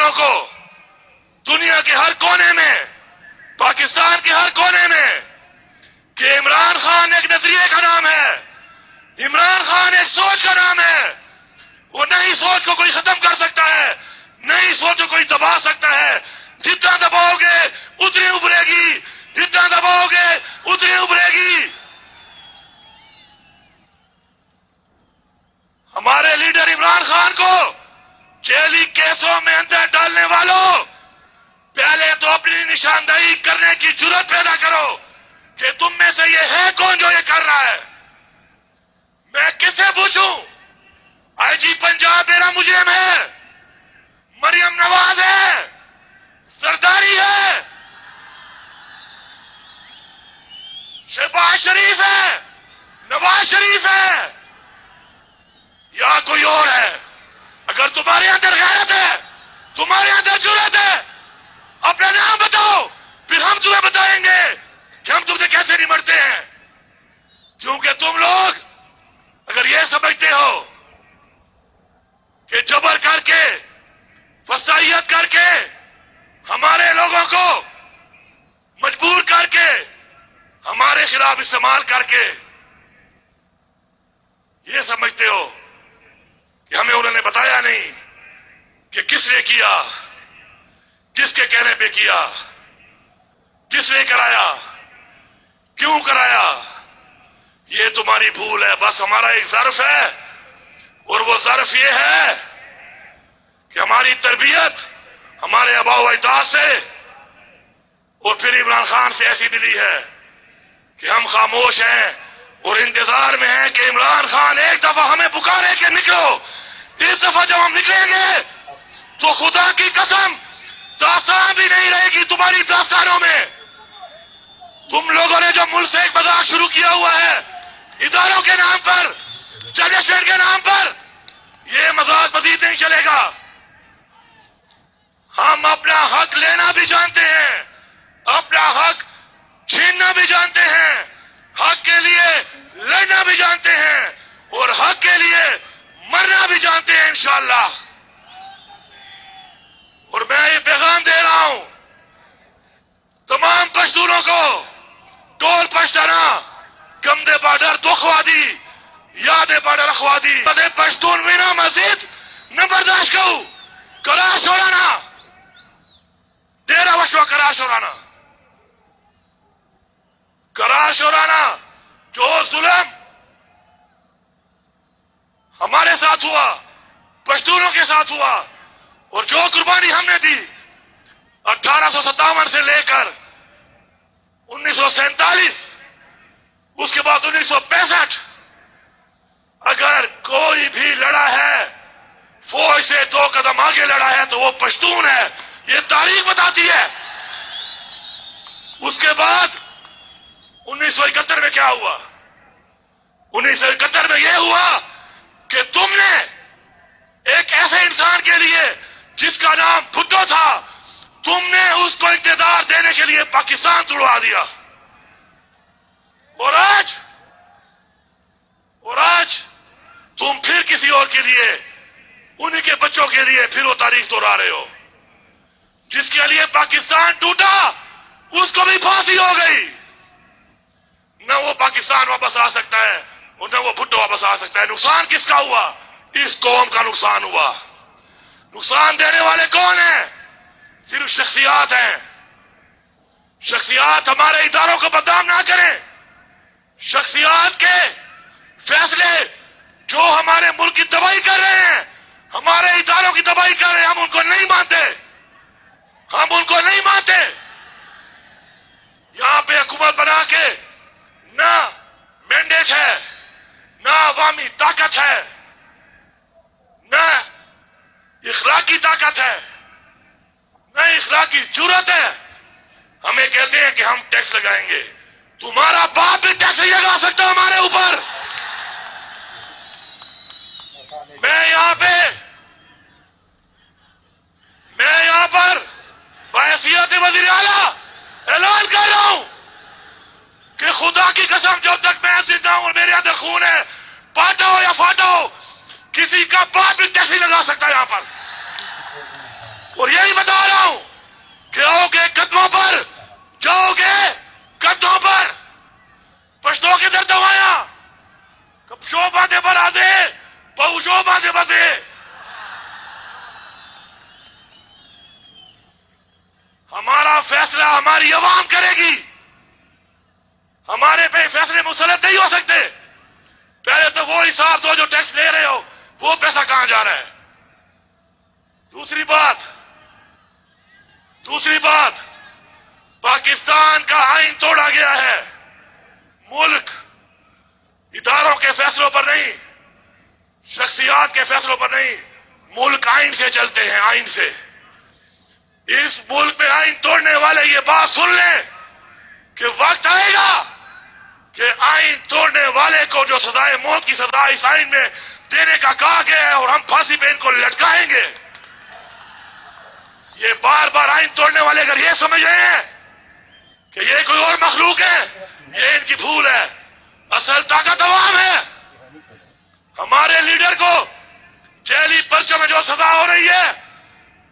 مسلمانوں کو دنیا کے ہر کونے میں، پاکستان کے ہر کونے میں، کہ عمران خان ایک نظریے کا نام ہے، عمران خان ایک سوچ کا نام ہے. وہ نئی سوچ کو کوئی ختم کر سکتا ہے، نئی سوچ کو کوئی دبا سکتا ہے. جتنا دباؤ گے اتنی ابھرے گی، جتنا دباؤ گے اتنی ابھرے گی. ہمارے لیڈر عمران خان کو جیلی کیسوں میں اندر ڈالنے والوں، پہلے تو اپنی نشاندہی کرنے کی جرات پیدا کرو کہ تم میں سے یہ ہے کون جو یہ کر رہا ہے. میں کس سے پوچھوں؟ آئی جی پنجاب میرا مجرم ہے، مریم نواز ہے، زرداری ہے، شہباز شریف ہے، نواز شریف ہے، یا کوئی اور ہے؟ اگر تمہارے اندر غیرت ہے، تمہارے اندر جرات ہے، اپنا نام بتاؤ، پھر ہم تمہیں بتائیں گے کہ ہم تم سے کیسے نمٹتے ہیں. کیونکہ تم لوگ اگر یہ سمجھتے ہو کہ جبر کر کے، فصاحیت کر کے، ہمارے لوگوں کو مجبور کر کے، ہمارے خلاف استعمال کر کے یہ سمجھتے ہو کہ ہمیں انہوں نے بتایا نہیں کہ کس نے کیا، کس کے کہنے پہ کیا، کس نے کرایا، کیوں کرایا، یہ تمہاری بھول ہے. بس ہمارا ایک ظرف ہے، اور وہ ظرف یہ ہے کہ ہماری تربیت ہمارے آباء و اجداد سے اور پھر عمران خان سے ایسی ملی ہے کہ ہم خاموش ہیں اور انتظار میں ہیں کہ عمران خان ایک دفعہ ہمیں پکارے کہ نکلو. اس دفعہ جب ہم نکلیں گے تو خدا کی قسم داستان بھی نہیں رہے گی تمہاری داستانوں میں. تم لوگوں نے جو ملک سے ایک مذاق شروع کیا ہوا ہے اداروں کے نام پر، اسٹیبلشمنٹ کے نام پر، یہ مذاق مزید نہیں چلے گا. ہم اپنا حق لینا بھی جانتے ہیں، اپنا حق چھیننا بھی جانتے ہیں، حق کے لیے لڑنا بھی جانتے ہیں، اور حق کے لیے مرنا بھی جانتے ہیں انشاءاللہ. اور میں یہ پیغام دے رہا ہوں تمام پشتونوں کو، ٹول پشتانا، کم دے بارڈر دخوادی، یاد بارڈر اخوادی، دے پشتون مینا مزید نہ برداشت کرو. کراش ہورانا، ڈیرا وشوا کراش ہورانا، کراش ہورانا. جو ظلم ہمارے ساتھ ہوا، پشتونوں کے ساتھ ہوا، اور جو قربانی ہم نے دی 1857 سے لے کر 1947، اس کے بعد 1965، اگر کوئی بھی لڑا ہے فوج سے 2 قدم آگے لڑا ہے تو وہ پشتون ہے. یہ تاریخ بتاتی ہے. اس کے بعد 1971 میں کیا ہوا؟ 1971 میں یہ ہوا کہ تم نے ایک ایسے انسان کے لیے جس کا نام بھٹو تھا، تم نے اس کو اقتدار دینے کے لیے پاکستان توڑوا دیا. اور آج تم پھر کسی اور کے لیے، انہی کے بچوں کے لیے پھر وہ تاریخ دوہرا رہے ہو. جس کے لیے پاکستان ٹوٹا اس کو بھی پھانسی ہو گئی. نہ وہ پاکستان واپس آ سکتا ہے اور نہ وہ بھٹو واپس آ سکتا ہے. نقصان کس کا ہوا؟ اس قوم کا نقصان ہوا. نقصان دینے والے کون ہیں؟ صرف شخصیات ہیں. شخصیات ہمارے اداروں کو بدنام نہ کریں. شخصیات کے فیصلے جو ہمارے ملک کی تباہی کر رہے ہیں، ہمارے اداروں کی تباہی کر رہے ہیں، ہم ان کو نہیں مانتے، ہم ان کو نہیں مانتے. یہاں پہ حکومت بنا کے نہ مینڈیٹ ہے، نہ عوامی طاقت ہے، نہ اخلاقی طاقت ہے، نہ اخلاقی جرات ہے. ہمیں کہتے ہیں کہ ہم ٹیکس لگائیں گے. تمہارا باپ بھی ٹیکس نہیں لگا سکتا ہمارے اوپر. میں یہاں پر بحیثیت وزیر اعلیٰ اعلان کر رہا ہوں کہ خدا کی قسم جب تک میں زندہ ہوں اور میرے اندر خون ہے، پاٹا ہو یا فاٹا ہو، کسی کا باپ بھی ٹیکس نہیں لگا سکتا یہاں پر. اور یہی बसे। हमारा फैसला हमारी आवाम करेगी, हमारे पे फैसले मुसलत नहीं हो सकते। पहले तो वो हिसाब दो जो टैक्स ले रहे हो, वो पैसा कहां जा रहा है। दूसरी बात, पाकिस्तान का आइन तोड़ा गया है। मुल्क इदारों के फैसलों पर नहीं, शख्सियात के फैसलों पर नहीं, मुल्क आइन से चलते हैं, आइन से। इस मुल्क में आइन तोड़ने वाले ये बात सुन लें कि वक्त आएगा कि आइन तोड़ने वाले को जो सजाए मौत की सजा इस आइन में देने का कहा गया है, और हम फांसी पे इनको लटकाएंगे। ये बार बार आइन तोड़ने वाले अगर ये समझ रहे हैं कि ये कोई और मखलूक है, ये इनकी भूल है। असल ताकत अवाम है। हमारे लीडर को जेली पर्चों में जो सजा हो रही है,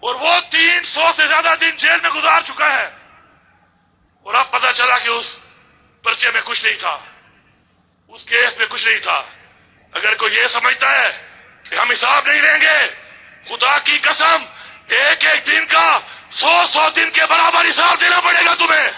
और वो 300 से ज्यादा दिन जेल में गुजार चुका है, और अब पता चला कि उस पर्चे में कुछ नहीं था, उस केस में कुछ नहीं था। अगर कोई ये समझता है कि हम हिसाब नहीं लेंगे, खुदा की कसम एक एक दिन का 100 दिन के बराबर हिसाब देना पड़ेगा तुम्हें।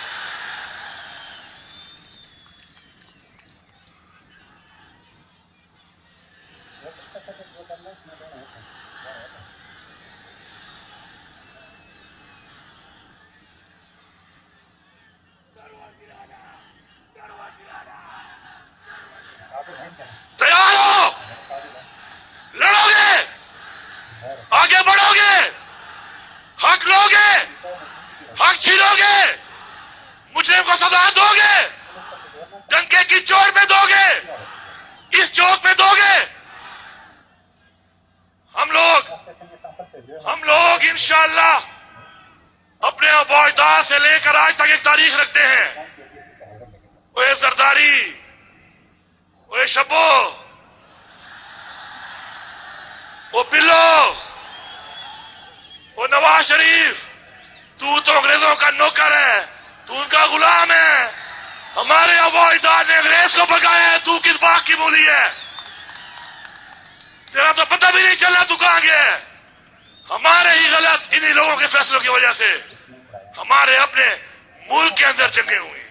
तैयार हो? लड़ोगे, आगे बढ़ोगे, हक लोगे, हक छीनोगे, मुजरिम को सजा दोगे, डंके की चोट पे दोगे, इस चौक पे दोगे। हम लोग इंशाअल्लाह अपने अबोइदा से लेकर आज तक एक तारीख रखते हैं। वो जरदारी, वो शब्बो, वो पिल्लो, वो नवाज शरीफ, तू तो अंग्रेजों का नौकर है, तू उनका गुलाम है। हमारे अबोइदा ने अंग्रेज को भगाया है, तू किस बात की मूली है? तेरा तो पता भी नहीं चला तू कहां गया है। हमारे ही गलत इन्हीं लोगों के फैसलों की वजह से हमारे अपने मुल्क के अंदर जंगे हुई,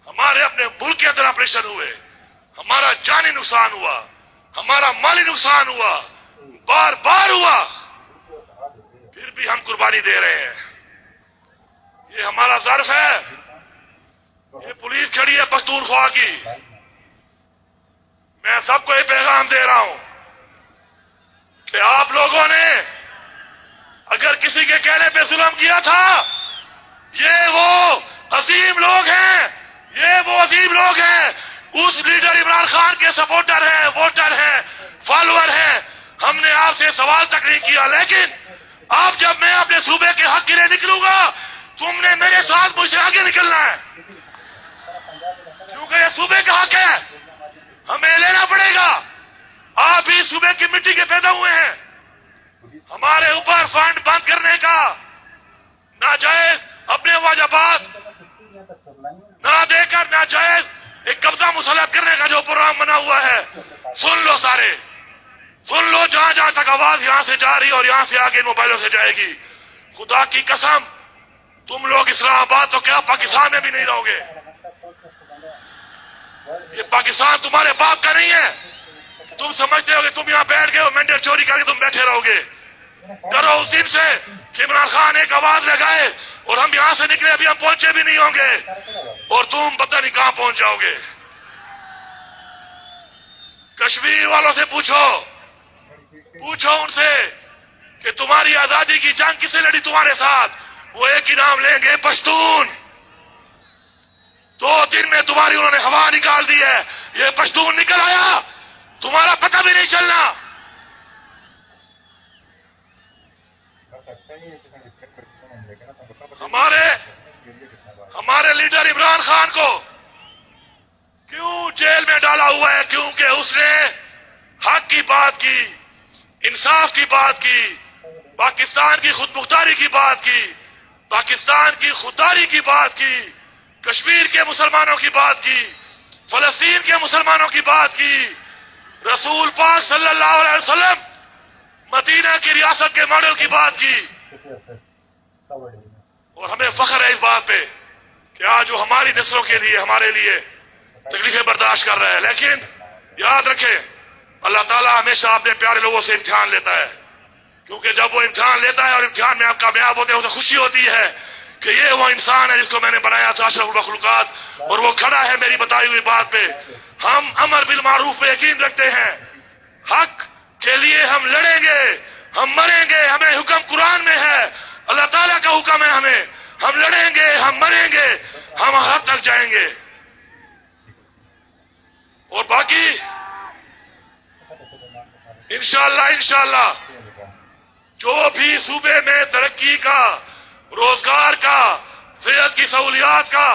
हमारे अपने मुल्क के अंदर ऑपरेशन हुए, हमारा जानी नुकसान हुआ, हमारा माली नुकसान हुआ, बार बार हुआ, फिर भी हम कुर्बानी दे रहे हैं। ये हमारा ज़र्फ है। ये पुलिस खड़ी है पख्तूनख्वा की। मैं सबको ये पैगाम दे रहा हूं कि आप लोगों ने अगर किसी के कहने पे जुल्म किया था, ये वो अजीम लोग हैं, ये वो अजीम लोग हैं, उस लीडर इमरान खान के सपोर्टर हैं, वोटर हैं, फॉलोअर हैं। हमने आपसे सवाल तक नहीं किया, लेकिन अब जब मैं अपने सूबे के हक के लिए निकलूंगा, तुमने मेरे साथ मुझसे आगे निकलना है, क्योंकि ये सूबे का हक है, हमें लेना पड़ेगा। आप भी सूबे की मिट्टी के पैदा हुए हैं। हमारे ऊपर फंड बंद करने का, नाजायज अपने वाजबात ना देकर नाजायज एक कब्जा मुसलत करने का जो प्रोग्राम बना हुआ है, सुन लो सारे, सुन लो। जहां जहां तक आवाज यहां से जा रही है और यहां से आगे मोबाइलों से जाएगी, खुदा की कसम तुम लोग इस्लामाबाद तो क्या पाकिस्तान में भी नहीं रहोगे। ये पाकिस्तान तुम्हारे बाप का नहीं है। तुम समझते हो कि तुम यहाँ बैठ गए हो, मैंडेट चोरी करके तुम बैठे रहोगे। करो उस दिन से कि इमरान खान एक आवाज लगाए और हम यहां से निकले, अभी हम पहुंचे भी नहीं होंगे और तुम पता नहीं कहां पहुंच जाओगे। कश्मीर वालों से पूछो उनसे कि तुम्हारी आजादी की जंग किसे लड़ी तुम्हारे साथ, वो एक ही नाम लेंगे, पश्तून। 2 दिन में तुम्हारी उन्होंने हवा निकाल दी है। ये पश्तून निकल आया, तुम्हारा पता भी नहीं चलना। हमारे लीडर इमरान खान को क्यों जेल में डाला हुआ है? क्योंकि उसने हक की बात की, इंसाफ की बात की, पाकिस्तान की खुदमुख्तारी की बात की, पाकिस्तान की खुददारी की बात की, कश्मीर के मुसलमानों की बात की, फलस्तीन के मुसलमानों की बात की। रसूल पाक सल्लल्लाहु अलैहि वसल्लम मदीना की रियासत के मॉडल की बात की, और हमें फख्र है इस बात पे कि आज जो हमारी नस्लों के लिए, हमारे लिए तकलीफें बर्दाश्त कर रहा है। लेकिन याद रखें, अल्लाह ताला हमेशा अपने प्यारे लोगों से इम्तिहान लेता है, क्योंकि जब वो इम्तिहान लेता है और इम्तिहान में आप कामयाब होते हो तो खुशी होती है कि ये वो इंसान है जिसको मैंने बनाया था, अशरफुल मखलूकात, और वो खड़ा है मेरी बताई हुई बात पे। हम अमर बिल मारूफ पे यकीन रखते हैं, हक के लिए हम लड़ेंगे, हम मरेंगे, हमें हुक्म कुरान में है, अल्लाह ताला का हुक्म है हमें, हम लड़ेंगे, हम मरेंगे, हम हद तक जाएंगे। और बाकी इंशाअल्लाह जो भी सूबे में तरक्की का, रोजगार का, सेहत की सहूलियात का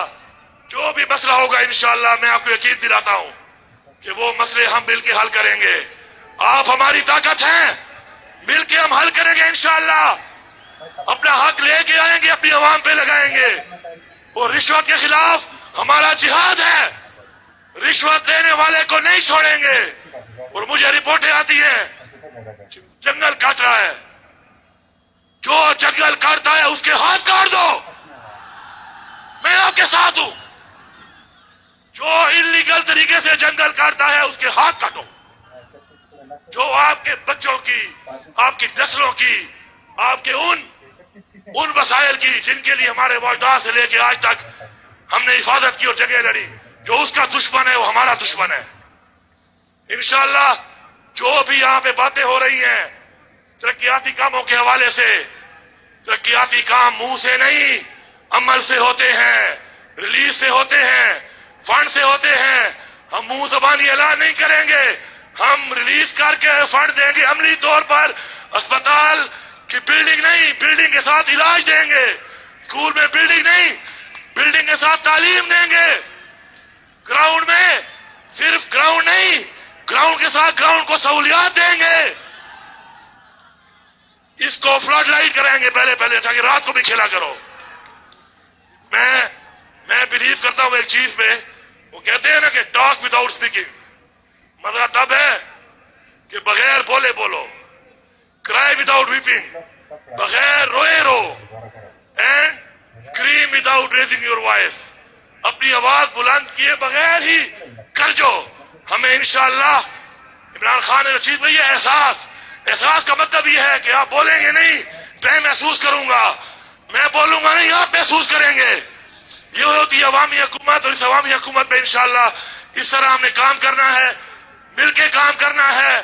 जो भी मसला होगा, इंशाअल्लाह मैं आपको यकीन दिलाता हूं कि वो मसले हम मिलके हल करेंगे। आप हमारी ताकत हैं, मिलके हम हल करेंगे इंशाअल्लाह, अपना हक लेके आएंगे, अपनी आवाम पे लगाएंगे। और रिश्वत के खिलाफ हमारा जिहाद है, रिश्वत लेने वाले को नहीं छोड़ेंगे। और मुझे रिपोर्टें आती हैं जंगल काट रहा है, जो जंगल काटता है उसके हाथ काट दो, मैं आपके साथ हूं। जो इलीगल तरीके से जंगल काटता है उसके हाथ काटो। जो आपके बच्चों की, आपकी नस्लों की, आपके उन वसाइल की जिनके लिए हमारे मौजूदा से लेके आज तक हमने हिफाजत की और जगह लड़ी, जो उसका दुश्मन है वो हमारा दुश्मन है। इंशाअल्लाह जो भी यहाँ पे बातें हो रही हैं तरक्याती कामों के हवाले से, तरक्याती काम मुंह से नहीं अमल से होते हैं, रिलीज से होते हैं, फंड से होते हैं। हम मुंह जबानी ऐलान नहीं करेंगे, हम रिलीज करके फंड देंगे अमली तौर पर। अस्पताल की बिल्डिंग नहीं, बिल्डिंग के साथ इलाज देंगे। स्कूल में बिल्डिंग नहीं, बिल्डिंग के साथ तालीम देंगे। ग्राउंड में सिर्फ ग्राउंड नहीं, ग्राउंड के साथ ग्राउंड को सहूलियात देंगे। इसको फ्लड लाइट कराएंगे पहले ताकि रात को भी खेला करो। मैं बिलीव करता हूं एक चीज पे, वो कहते हैं ना कि टॉक विदाउट स्पीकिंग, मतलब तब है कि बगैर बोले बोलो, क्राई विदाउट वीपिंग, बगैर रोए रो, and scream without raising your voice, अपनी आवाज बुलंद किए बगैर ही कर जो। हमें इंशाअल्लाह इमरान खान ने चीज में ये एहसास का मतलब ये है कि आप बोलेंगे नहीं, मैं महसूस करूंगा, मैं बोलूंगा नहीं, आप महसूस करेंगे। ये होती है अवामी हुकूमत, और इस अवामी हुकूमत में इंशाअल्लाह इस तरह हमने काम करना है, मिलके काम करना है।